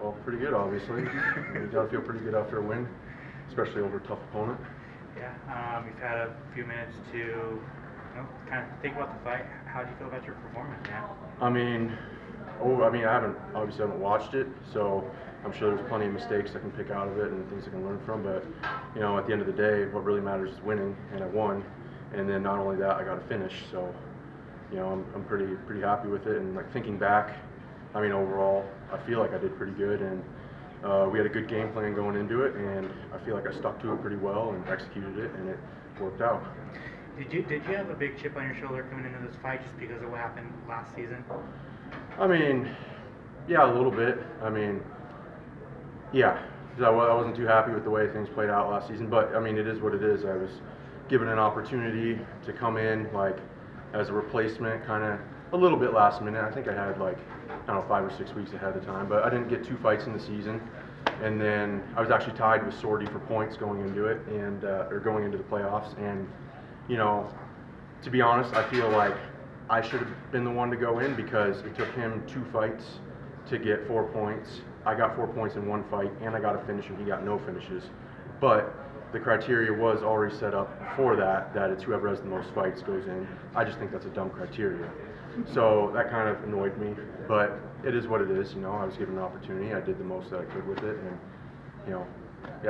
Well, pretty good, obviously. You got to feel pretty good after a win, especially over a tough opponent. Yeah, you've had a few minutes to kind of think about the fight. How do you feel about your performance, man? I haven't watched it, so I'm sure there's plenty of mistakes I can pick out of it and things I can learn from. But at the end of the day, what really matters is winning, and I won. And then not only that, I got a finish. So I'm pretty happy with it. And like thinking back, overall, I feel like I did pretty good, and we had a good game plan going into it, and I feel like I stuck to it pretty well and executed it, and it worked out. Did you have a big chip on your shoulder coming into this fight just because of what happened last season? Yeah, a little bit. Yeah, because I wasn't too happy with the way things played out last season, but it is what it is. I was given an opportunity to come in as a replacement, kind of a little bit last minute. I think I had 5 or 6 weeks ahead of time, but I didn't get 2 fights in the season. And then I was actually tied with Sordi for points going into it, and or going into the playoffs. And to be honest, I feel like I should have been the one to go in because it took him 2 fights to get 4 points. I got 4 points in 1 fight, and I got a finish, and he got no finishes. But the criteria was already set up for that it's whoever has the most fights goes in. I just think that's a dumb criteria. So that kind of annoyed me, but it is what it is. I was given an opportunity. I did the most that I could with it, and yeah,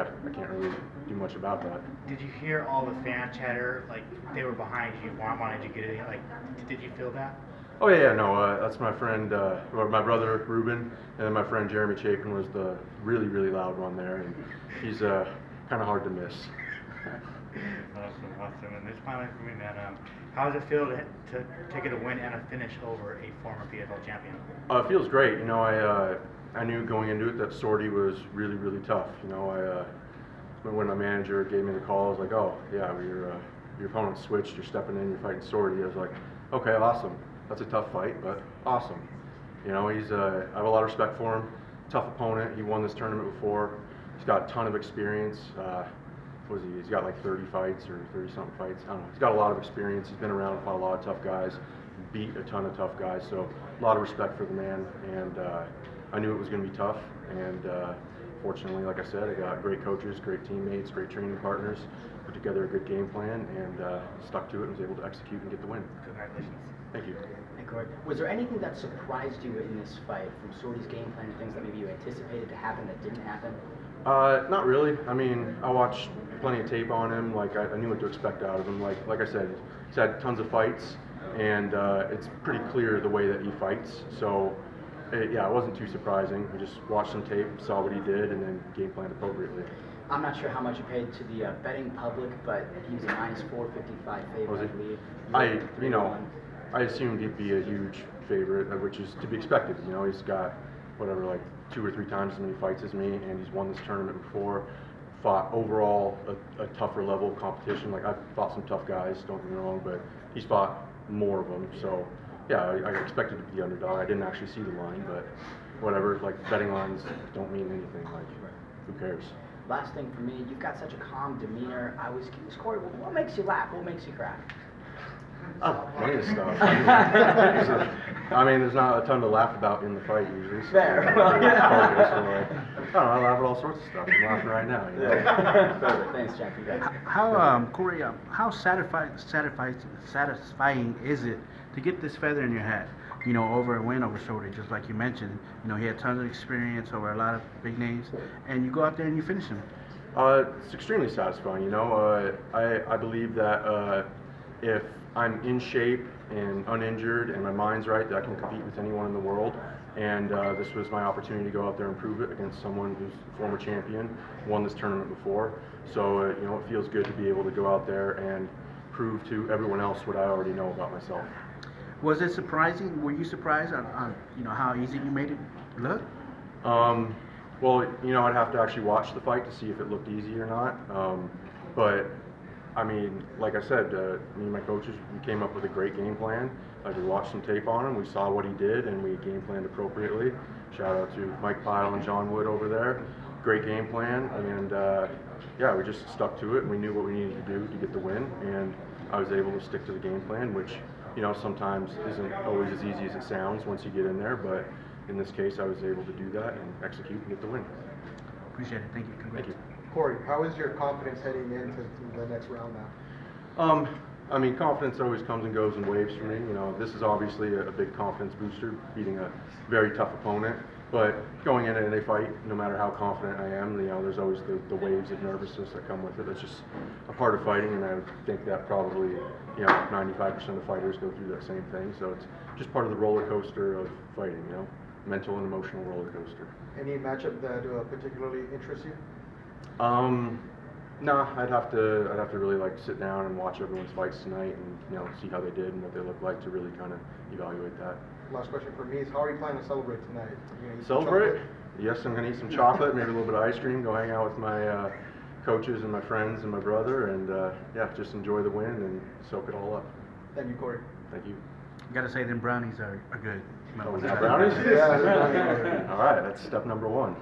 I can't really do much about that. Did you hear all the fan chatter? Like they were behind you, wanted you to get it. Did you feel that? Oh yeah, no, that's my friend, or my brother Ruben, and then my friend Jeremy Chapin was the really, really loud one there, and he's kind of hard to miss. Awesome. And this finally for me, man. How does it feel to get a win and a finish over a former PFL champion? It feels great. I knew going into it that Sordi was really, really tough. When my manager gave me the call, I was like, oh yeah, your opponent switched. You're stepping in. You're fighting Sordi. I was like, okay, awesome. That's a tough fight, but awesome. I have a lot of respect for him. Tough opponent. He won this tournament before. He's got a ton of experience. He's got 30 fights or 30-something fights. I don't know. He's got a lot of experience. He's been around, fought a lot of tough guys, beat a ton of tough guys. So a lot of respect for the man. And I knew it was going to be tough. And fortunately, like I said, I got great coaches, great teammates, great training partners, put together a good game plan, and stuck to it and was able to execute and get the win. Congratulations. Thank you. Hey, Cory, was there anything that surprised you in this fight from Sordi's game plan and things that maybe you anticipated to happen that didn't happen? Not really. I watched plenty of tape on him. I knew what to expect out of him. Like I said, he's had tons of fights, and it's pretty clear the way that he fights. So, it wasn't too surprising. I just watched some tape, saw what he did, and then game planned appropriately. I'm not sure how much you paid to the betting public, but he was a -455 favorite, I believe. I assumed he'd be a huge favorite, which is to be expected. He's got 2 or 3 times as many fights as me, and he's won this tournament before. Fought overall a tougher level of competition. I've fought some tough guys, don't get me wrong, but he's fought more of them. So yeah, I expected to be the underdog. I didn't actually see the line, but whatever. Betting lines don't mean anything. Who cares? Last thing for me, you've got such a calm demeanor. I was curious, Cory, what makes you laugh? What makes you cry? Plenty of stuff. There's not a ton to laugh about in the fight usually. So Fair. I laugh at all sorts of stuff. I'm laughing right now. Perfect. Thanks, Jack. Cory, how satisfying is it to get this feather in your hat? Over a win over Sordi, just like you mentioned. He had tons of experience over a lot of big names, and you go out there and you finish him. It's extremely satisfying. I believe that if I'm in shape and uninjured and my mind's right, that I can compete with anyone in the world. And this was my opportunity to go out there and prove it against someone who's a former champion, won this tournament before. So it feels good to be able to go out there and prove to everyone else what I already know about myself. Was it surprising? Were you surprised on how easy you made it look? Well, I'd have to actually watch the fight to see if it looked easy or not. But like I said, me and my coaches, we came up with a great game plan. We watched some tape on him, we saw what he did, and we game planned appropriately. Shout out to Mike Pyle and John Wood over there. Great game plan, and we just stuck to it, and we knew what we needed to do to get the win, and I was able to stick to the game plan, which sometimes isn't always as easy as it sounds once you get in there, but in this case, I was able to do that and execute and get the win. Appreciate it. Thank you. Congrats. Thank you. Cory, how is your confidence heading into the next round now? I mean, confidence always comes and goes in waves for me. You know, this is obviously a big confidence booster, beating a very tough opponent. But going into any fight, no matter how confident I am, you know, there's always the waves of nervousness that come with it. It's just a part of fighting, and I would think that probably, you know, 95% of fighters go through that same thing. So it's just part of the roller coaster of fighting, you know, mental and emotional roller coaster. Any matchup that particularly interests you? Nah, I'd have to really like sit down and watch everyone's fights tonight, and you know, see how they did and what they look like to really kind of evaluate that. Last question for me is, how are you planning to celebrate tonight? You gonna eat some Celebrate? chocolate? Yes, I'm gonna eat some chocolate, maybe a little bit of ice cream, go hang out with my coaches and my friends and my brother, and yeah, just enjoy the win and soak it all up. Thank you, Cory. Thank you. You gotta say them brownies are good. Oh, is that brownies? Yeah, they're brownies. All right, that's step number one.